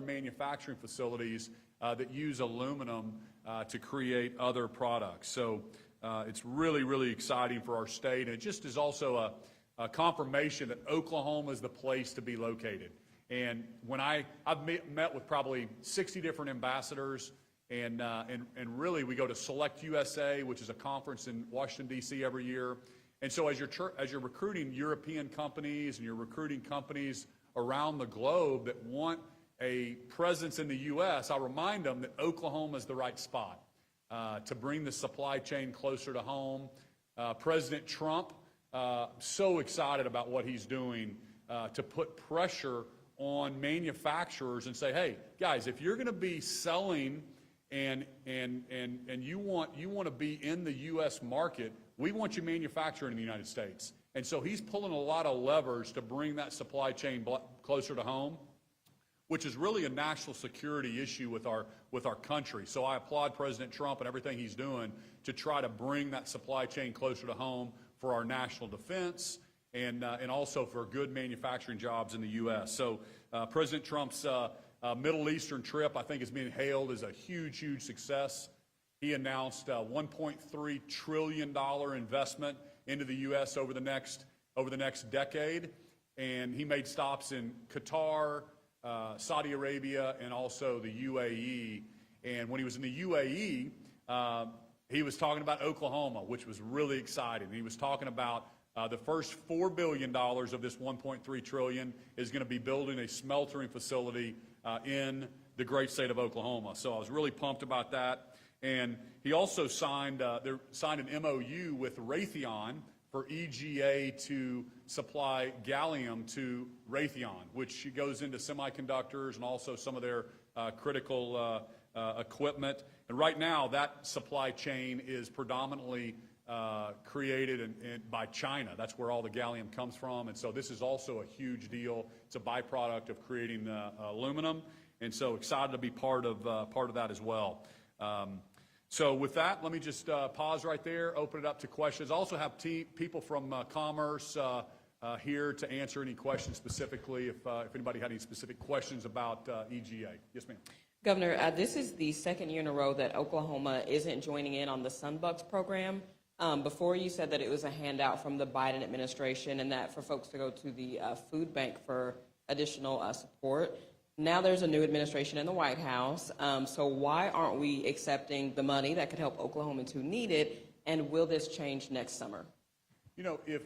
manufacturing facilities that use aluminum to create other products. So it's really, really exciting for our state. And it just is also a confirmation that Oklahoma is the place to be located. And when I've met with probably 60 different ambassadors, and really we go to Select USA, which is a conference in Washington, D.C. every year. And so as you're recruiting European companies and you're recruiting companies around the globe that want a presence in the U.S., I remind them that Oklahoma is the right spot to bring the supply chain closer to home. President Trump, so excited about what he's doing to put pressure on manufacturers and say, hey, guys, if you're going to be selling and you want to be in the U.S. market, we want you manufacturing in the United States. And so he's pulling a lot of levers to bring that supply chain closer to home, which is really a national security issue with our country. So I applaud President Trump and everything he's doing to try to bring that supply chain closer to home for our national defense and also for good manufacturing jobs in the U.S. So President Trump's Middle Eastern trip, I think, is being hailed as a huge, huge success. He announced a $1.3 trillion investment into the U.S. over the next decade, and he made stops in Qatar, Saudi Arabia, and also the UAE. And when he was in the UAE, he was talking about Oklahoma, which was really exciting. He was talking about the first $4 billion of this $1.3 trillion is going to be building a smeltering facility in the great state of Oklahoma. So I was really pumped about that. And he also signed an MOU with Raytheon for EGA to supply gallium to Raytheon, which goes into semiconductors and also some of their critical equipment. And right now, that supply chain is predominantly created by China. That's where all the gallium comes from. And so this is also a huge deal. It's a byproduct of creating aluminum. And so excited to be part of that as well. So with that, let me just pause right there, open it up to questions. I also have people from Commerce here to answer any questions specifically if anybody had any specific questions about EGA. Yes, ma'am. Governor, this is the second year in a row that Oklahoma isn't joining in on the Sunbucks program. Before you said that it was a handout from the Biden administration and that for folks to go to the food bank for additional support. Now there's a new administration in the White House, so why aren't we accepting the money that could help Oklahomans who need it, and will this change next summer? You know, if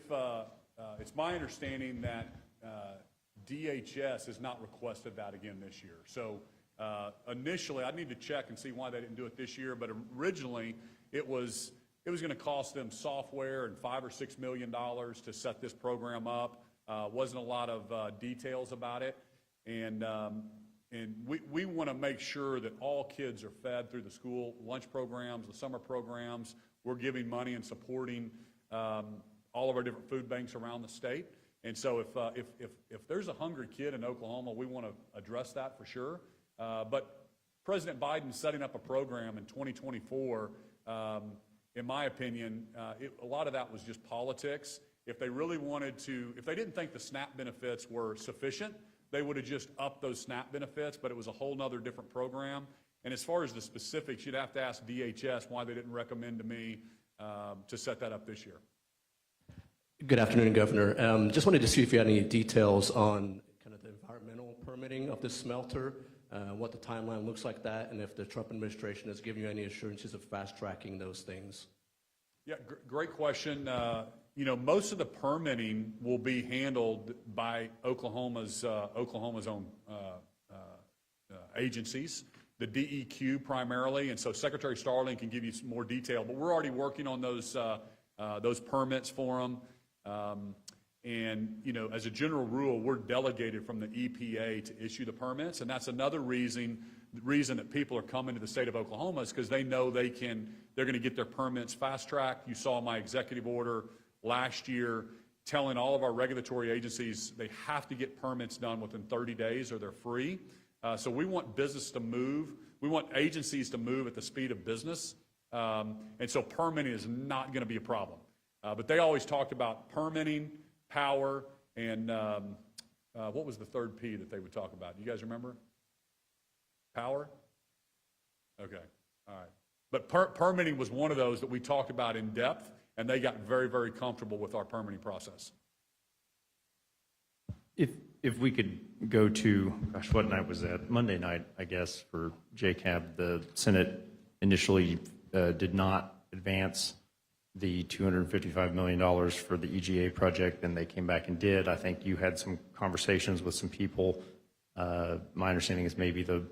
it's my understanding that DHS has not requested that again this year. So initially, I need to check and see why they didn't do it this year, but originally it was going to cost them software and $5 or $6 million to set this program up. Wasn't a lot of details about it. And we want to make sure that all kids are fed through the school lunch programs, the summer programs. We're giving money and supporting all of our different food banks around the state. And so if there's a hungry kid in Oklahoma, we want to address that for sure. But President Biden setting up a program in 2024, in my opinion, a lot of that was just politics. If they really wanted to, if they didn't think the SNAP benefits were sufficient, they would have just upped those SNAP benefits, but it was a whole nother different program. And as far as the specifics, you'd have to ask DHS why they didn't recommend to me to set that up this year. Good afternoon, Governor. Just wanted to see if you had any details on kind of the environmental permitting of this smelter, what the timeline looks like that, and if the Trump administration has given you any assurances of fast-tracking those things. Yeah, great question. You know, most of the permitting will be handled by Oklahoma's own agencies, the DEQ primarily, and so Secretary Starling can give you some more detail. But we're already working on those permits for them. And you know, as a general rule, we're delegated from the EPA to issue the permits, and that's another reason that people are coming to the state of Oklahoma is because they know they're going to get their permits fast-tracked. You saw my executive order last year telling all of our regulatory agencies they have to get permits done within 30 days or they're free. So we want business to move. We want agencies to move at the speed of business. And so permitting is not going to be a problem. But they always talked about permitting, power, and what was the third P that they would talk about? You guys remember? Power? Okay, all right. But permitting was one of those that we talked about in depth, and they got very, very comfortable with our permitting process. If we could go to, gosh, what night was that? Monday night, I guess, for JCAB. The Senate initially did not advance the $255 million for the EGA project, and they came back and did. I think you had some conversations with some people. My understanding is maybe the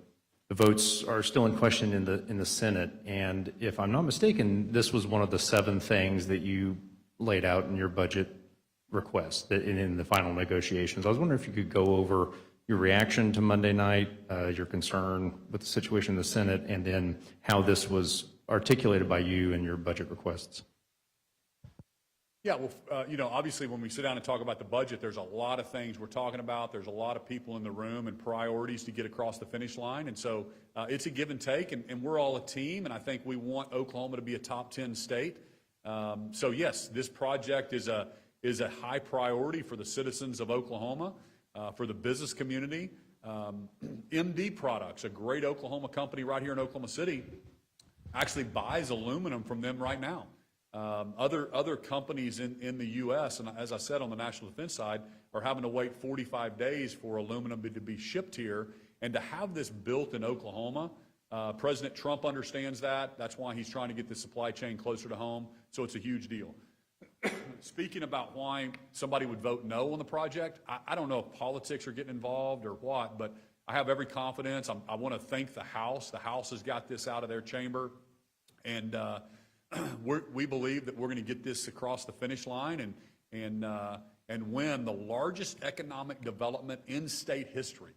votes are still in question in the Senate, and if I'm not mistaken, this was one of the 7 things that you laid out in your budget request that in the final negotiations. I was wondering if you could go over your reaction to Monday night, your concern with the situation in the Senate, and then how this was articulated by you in your budget requests. Yeah, well, obviously when we sit down and talk about the budget, there's a lot of things we're talking about. There's a lot of people in the room and priorities to get across the finish line. And so it's a give and take, and we're all a team, and I think we want Oklahoma to be a top 10 state. So yes, this project is a high priority for the citizens of Oklahoma, for the business community. MD Products, a great Oklahoma company right here in Oklahoma City, actually buys aluminum from them right now. Other companies in the U.S., and as I said on the national defense side, are having to wait 45 days for aluminum to be shipped here. And to have this built in Oklahoma, President Trump understands that. That's why he's trying to get the supply chain closer to home. So it's a huge deal. Speaking about why somebody would vote no on the project, I don't know if politics are getting involved or what, but I have every confidence. I want to thank the House. The House has got this out of their chamber, and we believe that we're going to get this across the finish line and win the largest economic development in state history.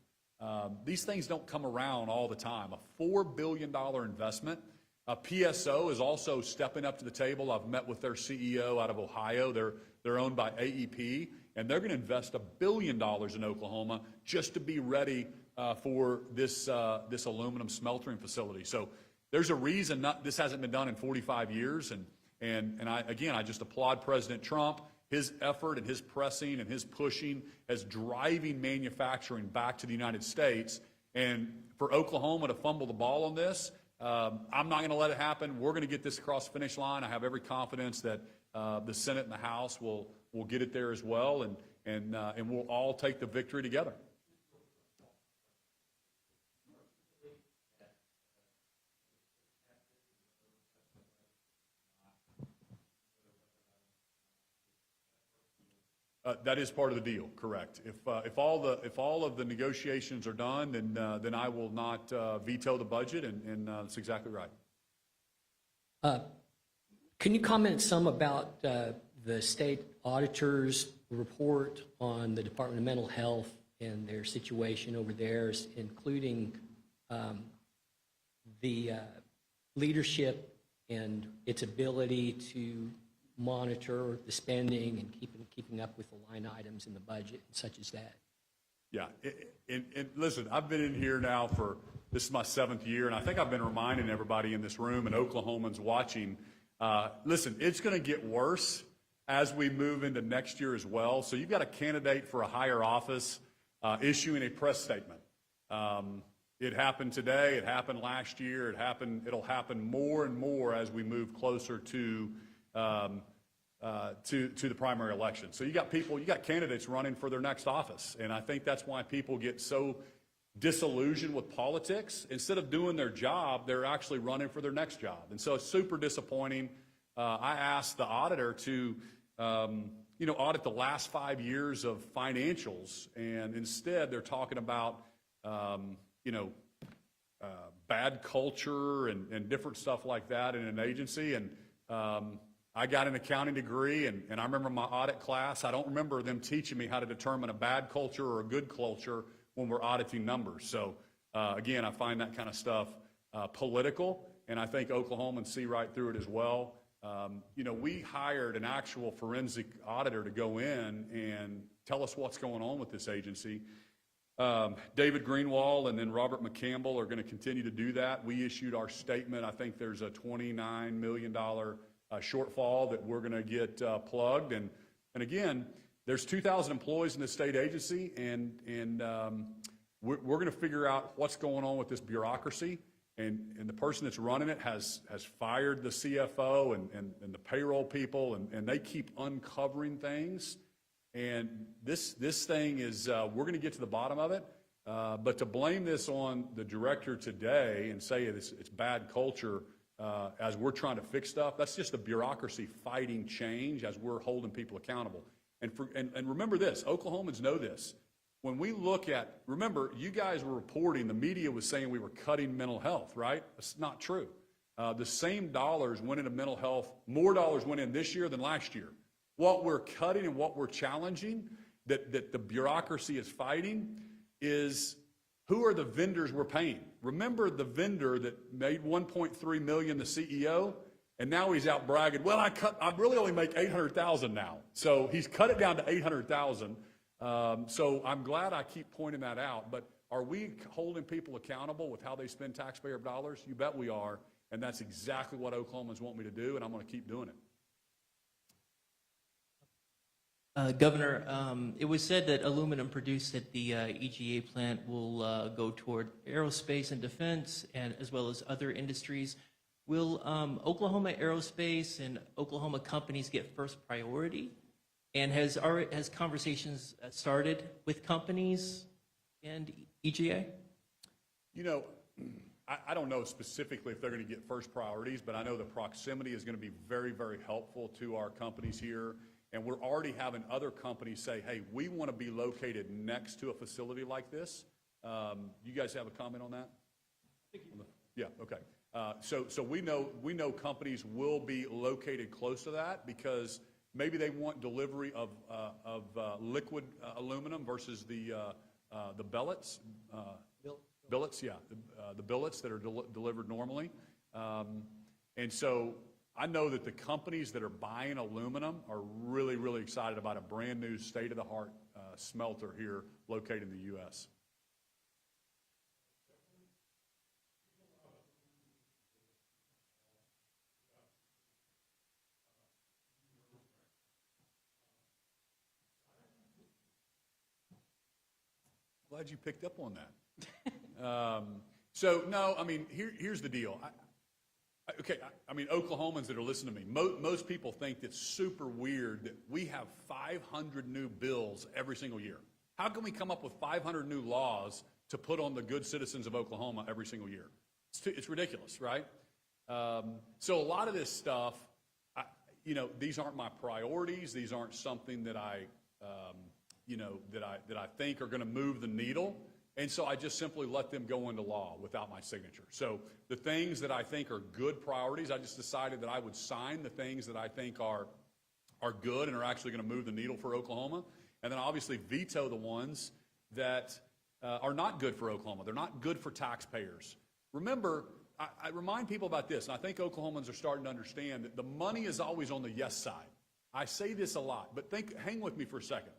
These things don't come around all the time. A $4 billion investment. PSO is also stepping up to the table. I've met with their CEO out of Ohio. They're owned by AEP, and they're going to invest $1 billion in Oklahoma just to be ready for this aluminum smelting facility. So there's a reason this hasn't been done in 45 years, and I just applaud President Trump. His effort and his pressing and his pushing is driving manufacturing back to the United States. And for Oklahoma to fumble the ball on this, I'm not going to let it happen. We're going to get this across the finish line. I have every confidence that the Senate and the House will get it there as well, and we'll all take the victory together. That is part of the deal, correct. If all of the negotiations are done, then I will not veto the budget, and that's exactly right. Can you comment some about the state auditor's report on the Department of Mental Health and their situation over there, including the leadership and its ability to monitor the spending and keeping up with the line items in the budget, such as that? Yeah, and listen, I've been in here now this is my 7th year, and I think I've been reminding everybody in this room and Oklahomans watching, listen, it's going to get worse as we move into next year as well. So you've got a candidate for a higher office issuing a press statement. It happened today, it happened last year, it'll happen more and more as we move closer to the primary election. So you got candidates running for their next office, and I think that's why people get so disillusioned with politics. Instead of doing their job, they're actually running for their next job, and so it's super disappointing. I asked the auditor to audit the last 5 years of financials, and instead they're talking about bad culture and different stuff like that in an agency. And I got an accounting degree, and I remember my audit class. I don't remember them teaching me how to determine a bad culture or a good culture when we're auditing numbers. So again, I find that kind of stuff political, and I think Oklahomans see right through it as well. We hired an actual forensic auditor to go in and tell us what's going on with this agency. David Greenwald and then Robert McCampbell are going to continue to do that. We issued our statement. I think there's a $29 million shortfall that we're going to get plugged. And again, there's 2,000 employees in the state agency, and we're going to figure out what's going on with this bureaucracy. And the person that's running it has fired the CFO and the payroll people, and they keep uncovering things. And this thing is, we're going to get to the bottom of it. But to blame this on the director today and say it's bad culture as we're trying to fix stuff, that's just the bureaucracy fighting change as we're holding people accountable. And remember this, Oklahomans know this. When we look at, remember, you guys were reporting, the media was saying we were cutting mental health, right? That's not true. The same dollars went into mental health, more dollars went in this year than last year. What we're cutting and what we're challenging, that the bureaucracy is fighting, is who are the vendors we're paying? Remember the vendor that made $1.3 million, the CEO, and now he's out bragging, well, I really only make $800,000 now. So he's cut it down to $800,000. So I'm glad I keep pointing that out, but are we holding people accountable with how they spend taxpayer dollars? You bet we are, and that's exactly what Oklahomans want me to do, and I'm going to keep doing it. Governor, it was said that aluminum produced at the EGA plant will go toward aerospace and defense, and as well as other industries. Will Oklahoma Aerospace and Oklahoma companies get first priority? And has conversations started with companies and EGA? You know, I don't know specifically if they're going to get first priorities, but I know the proximity is going to be very, very helpful to our companies here. And we're already having other companies say, hey, we want to be located next to a facility like this. You guys have a comment on that? Yeah, okay. So we know companies will be located close to that because maybe they want delivery of liquid aluminum versus the billets. Billets, yeah, the billets that are delivered normally. And so I know that the companies that are buying aluminum are really, really excited about a brand new state-of-the-art smelter here located in the U.S. Glad you picked up on that. So, no, I mean, here's the deal. I mean, Oklahomans that are listening to me, most people think it's super weird that we have 500 new bills every single year. How can we come up with 500 new laws to put on the good citizens of Oklahoma every single year? It's ridiculous, right? So a lot of this stuff, these aren't my priorities. These aren't something that I think are going to move the needle. And so I just simply let them go into law without my signature. So the things that I think are good priorities, I just decided that I would sign the things that I think are good and are actually going to move the needle for Oklahoma. And then obviously veto the ones that are not good for Oklahoma. They're not good for taxpayers. Remember, I remind people about this, and I think Oklahomans are starting to understand that the money is always on the yes side. I say this a lot, but hang with me for a second.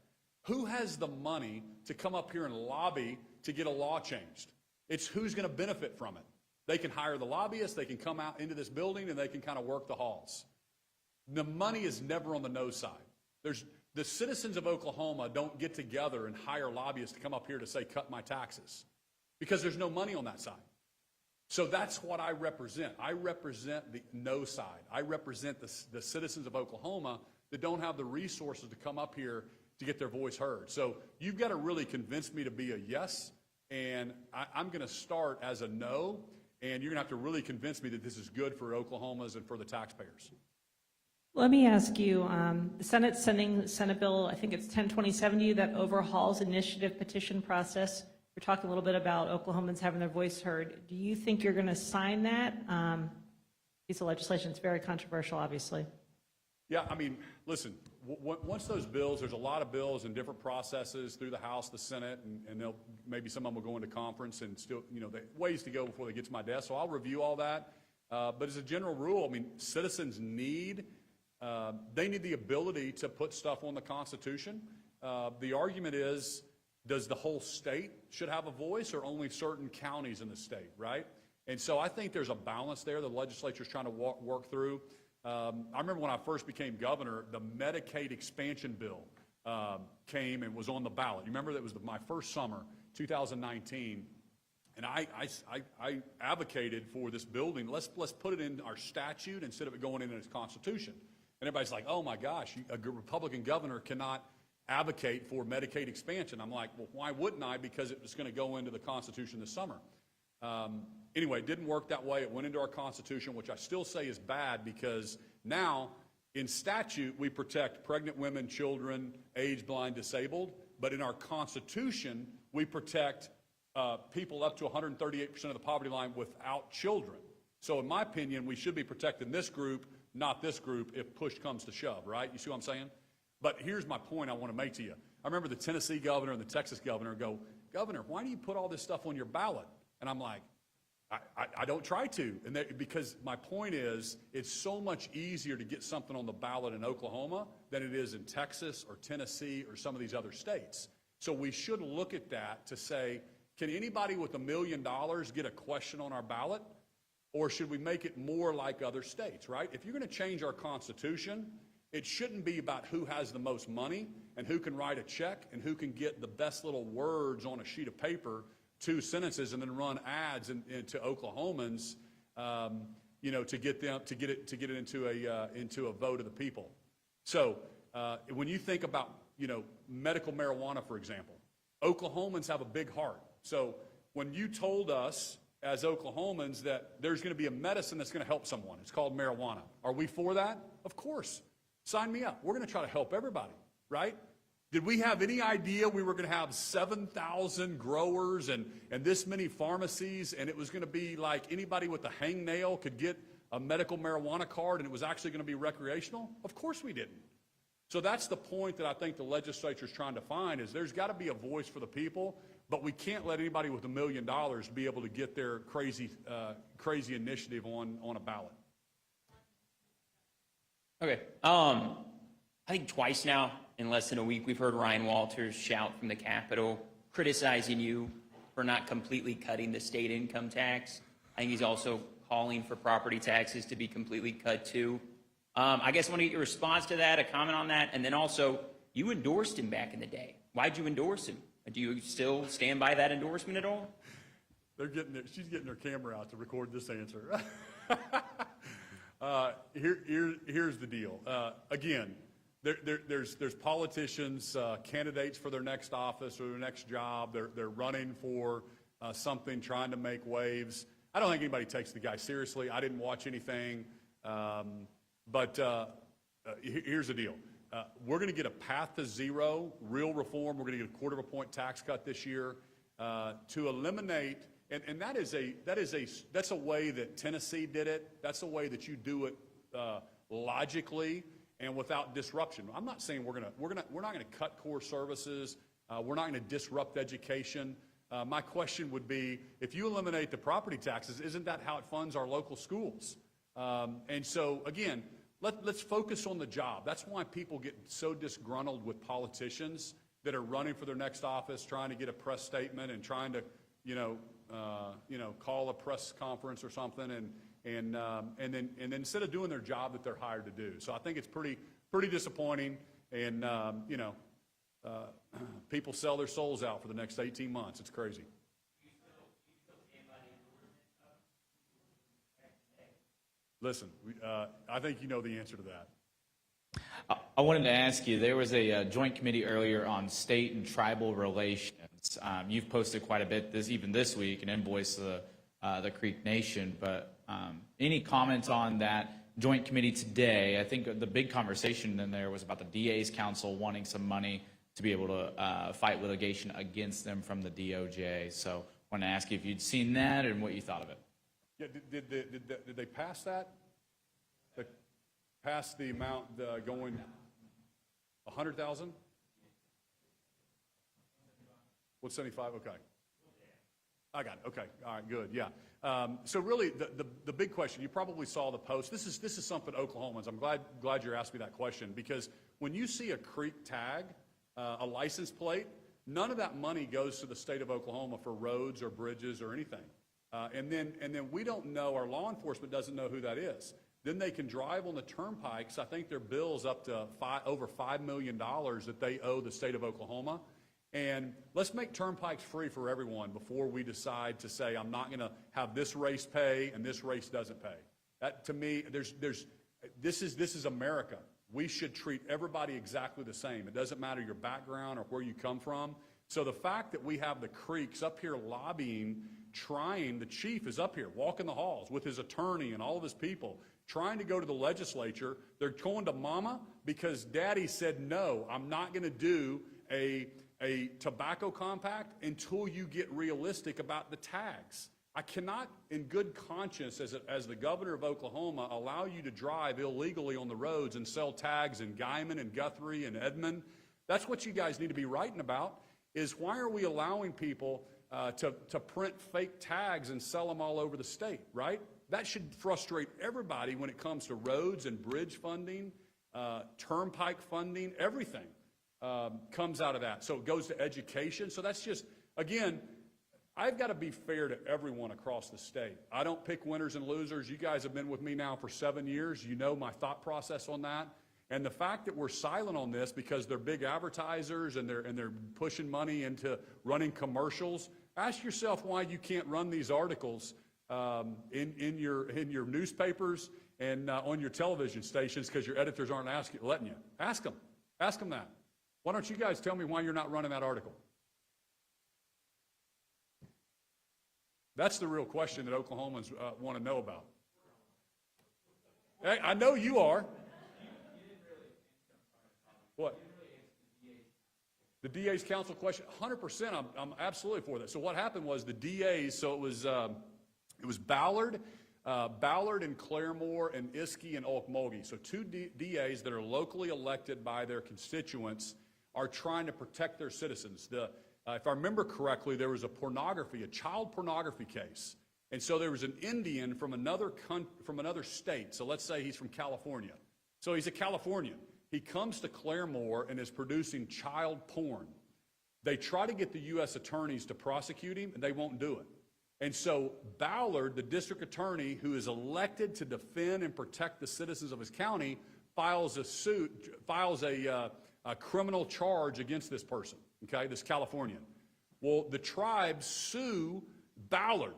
Who has the money to come up here and lobby to get a law changed? It's who's going to benefit from it. They can hire the lobbyists, they can come out into this building, and they can kind of work the halls. The money is never on the no side. The citizens of Oklahoma don't get together and hire lobbyists to come up here to say, cut my taxes, because there's no money on that side. So that's what I represent. I represent the no side. I represent the citizens of Oklahoma that don't have the resources to come up here to get their voice heard. So you've got to really convince me to be a yes, and I'm going to start as a no, and you're going to have to really convince me that this is good for Oklahomans and for the taxpayers. Let me ask you, the Senate's sending Senate Bill, I think it's 102070, that overhauls initiative petition process. We're talking a little bit about Oklahomans having their voice heard. Do you think you're going to sign that piece of legislation? It's very controversial, obviously. Yeah, I mean, listen, once those bills, there's a lot of bills and different processes through the House, the Senate, and maybe some of them will go into conference and still, ways to go before they get to my desk. So I'll review all that. But as a general rule, I mean, citizens need the ability to put stuff on the Constitution. The argument is, does the whole state should have a voice or only certain counties in the state, right? And so I think there's a balance there the legislature's trying to work through. I remember when I first became governor, the Medicaid expansion bill came and was on the ballot. You remember that was my first summer, 2019, and I advocated for this building. Let's put it in our statute instead of it going into its Constitution. And everybody's like, oh my gosh, a Republican governor cannot advocate for Medicaid expansion. I'm like, well, why wouldn't I? Because it was going to go into the Constitution this summer. Anyway, it didn't work that way. It went into our Constitution, which I still say is bad, because now in statute we protect pregnant women, children, age, blind, disabled, but in our Constitution we protect people up to 138% of the poverty line without children. So in my opinion, we should be protecting this group, not this group, if push comes to shove, right? You see what I'm saying? But here's my point I want to make to you. I remember the Tennessee governor and the Texas governor go, Governor, why do you put all this stuff on your ballot? And I'm like, I don't try to. And because my point is, it's so much easier to get something on the ballot in Oklahoma than it is in Texas or Tennessee or some of these other states. So we should look at that to say, can anybody with $1 million get a question on our ballot? Or should we make it more like other states, right? If you're going to change our Constitution, it shouldn't be about who has the most money and who can write a check and who can get the best little words on a sheet of paper, 2 sentences, and then run ads into Oklahomans, to get it into a vote of the people. So when you think about medical marijuana, for example, Oklahomans have a big heart. So when you told us as Oklahomans that there's going to be a medicine that's going to help someone, it's called marijuana. Are we for that? Of course. Sign me up. We're going to try to help everybody, right? Did we have any idea we were going to have 7,000 growers and this many pharmacies, and it was going to be like anybody with a hangnail could get a medical marijuana card and it was actually going to be recreational? Of course we didn't. So that's the point that I think the legislature is trying to find, is there's got to be a voice for the people, but we can't let anybody with $1 million be able to get their crazy initiative on a ballot. Okay. I think twice now, in less than a week, we've heard Ryan Walters shout from the Capitol, criticizing you for not completely cutting the state income tax. I think he's also calling for property taxes to be completely cut too. I guess I want to get your response to that, a comment on that, and then also, you endorsed him back in the day. Why'd you endorse him? Do you still stand by that endorsement at all? She's getting her camera out to record this answer. Here's the deal. Again, there's politicians, candidates for their next office or their next job. They're running for something, trying to make waves. I don't think anybody takes the guy seriously. I didn't watch anything. But here's the deal. We're going to get a path to zero, real reform. We're going to get a 1/4 point tax cut this year to eliminate. And that's a way that Tennessee did it. That's a way that you do it logically and without disruption. I'm not saying we're not going to cut core services. We're not going to disrupt education. My question would be, if you eliminate the property taxes, isn't that how it funds our local schools? And so again, let's focus on the job. That's why people get so disgruntled with politicians that are running for their next office, trying to get a press statement and trying to call a press conference or something, and then instead of doing their job that they're hired to do. So I think it's pretty disappointing, and people sell their souls out for the next 18 months. It's crazy. Listen, I think you know the answer to that. I wanted to ask you, there was a joint committee earlier on state and tribal relations. You've posted quite a bit even this week, an invoice to the Creek Nation, but any comments on that joint committee today? I think the big conversation in there was about the DA's council wanting some money to be able to fight litigation against them from the DOJ. So I wanted to ask you if you'd seen that and what you thought of it. Yeah, did they pass that? They passed the amount going 100,000? What's 75? Okay. I got it. Okay. All right. Good. Yeah. So really, the big question, you probably saw the post. This is something Oklahomans. I'm glad you're asking me that question, because when you see a creek tag, a license plate, none of that money goes to the state of Oklahoma for roads or bridges or anything. And then we don't know. Our law enforcement doesn't know who that is. Then they can drive on the turnpikes. I think their bill's up to over $5 million that they owe the state of Oklahoma. And let's make turnpikes free for everyone before we decide to say, I'm not going to have this race pay and this race doesn't pay. That, to me, this is America. We should treat everybody exactly the same. It doesn't matter your background or where you come from. So the fact that we have the Creeks up here lobbying, the chief is up here walking the halls with his attorney and all of his people, trying to go to the legislature. They're going to mama because daddy said, no, I'm not going to do a tobacco compact until you get realistic about the tags. I cannot, in good conscience, as the governor of Oklahoma, allow you to drive illegally on the roads and sell tags in Guyman and Guthrie and Edmond. That's what you guys need to be writing about, is why are we allowing people to print fake tags and sell them all over the state, right? That should frustrate everybody when it comes to roads and bridge funding, turnpike funding, everything comes out of that. So it goes to education. So that's just, again, I've got to be fair to everyone across the state. I don't pick winners and losers. You guys have been with me now for 7 years. You know my thought process on that. And the fact that we're silent on this because they're big advertisers and they're pushing money into running commercials, ask yourself why you can't run these articles in your newspapers and on your television stations because your editors aren't letting you. Ask them. Ask them that. Why don't you guys tell me why you're not running that article? That's the real question that Oklahomans want to know about. Hey, I know you are. What? The DA's council question, 100%, I'm absolutely for that. So what happened was the DA's, so it was Ballard and Claremore and Iskey and Okmulgee. So two DAs that are locally elected by their constituents are trying to protect their citizens. If I remember correctly, there was a child pornography case. And so there was an Indian from another state. So let's say he's from California. So he's a Californian. He comes to Claremore and is producing child porn. They try to get the U.S. attorneys to prosecute him, and they won't do it. And so Ballard, the district attorney who is elected to defend and protect the citizens of his county, files a criminal charge against this person, okay, this Californian. Well, the tribes sue Ballard.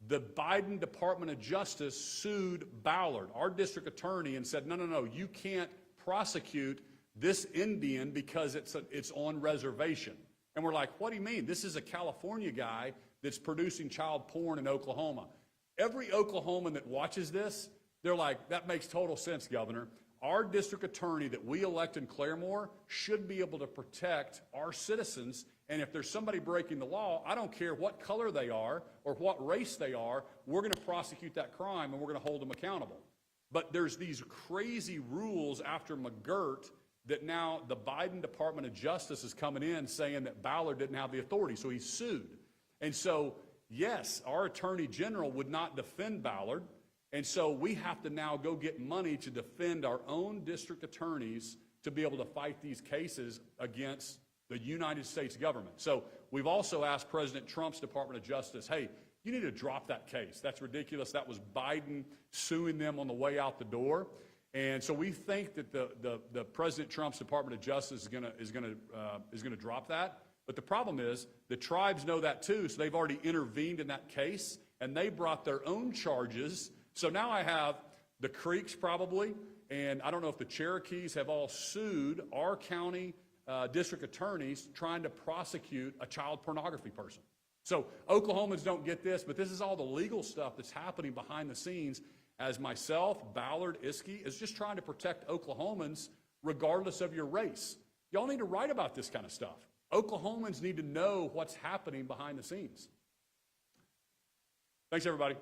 The Biden Department of Justice sued Ballard, our district attorney, and said, no, you can't prosecute this Indian because it's on reservation. And we're like, what do you mean? This is a California guy that's producing child porn in Oklahoma. Every Oklahoman that watches this, they're like, that makes total sense, Governor. Our district attorney that we elect in Claremore should be able to protect our citizens. And if there's somebody breaking the law, I don't care what color they are or what race they are, we're going to prosecute that crime and we're going to hold them accountable. But there's these crazy rules after McGirt that now the Biden Department of Justice is coming in saying that Ballard didn't have the authority, so he's sued. And so, yes, our Attorney General would not defend Ballard, and so we have to now go get money to defend our own district attorneys to be able to fight these cases against the United States government. So we've also asked President Trump's Department of Justice, hey, you need to drop that case. That's ridiculous. That was Biden suing them on the way out the door. And so we think that the President Trump's Department of Justice is going to drop that. But the problem is the tribes know that too, so they've already intervened in that case, and they brought their own charges. So now I have the Creeks probably, and I don't know if the Cherokees have all sued our county district attorneys trying to prosecute a child pornography person. So Oklahomans don't get this, but this is all the legal stuff that's happening behind the scenes as myself, Ballard, Iskey, is just trying to protect Oklahomans regardless of your race. Y'all need to write about this kind of stuff. Oklahomans need to know what's happening behind the scenes. Thanks, everybody.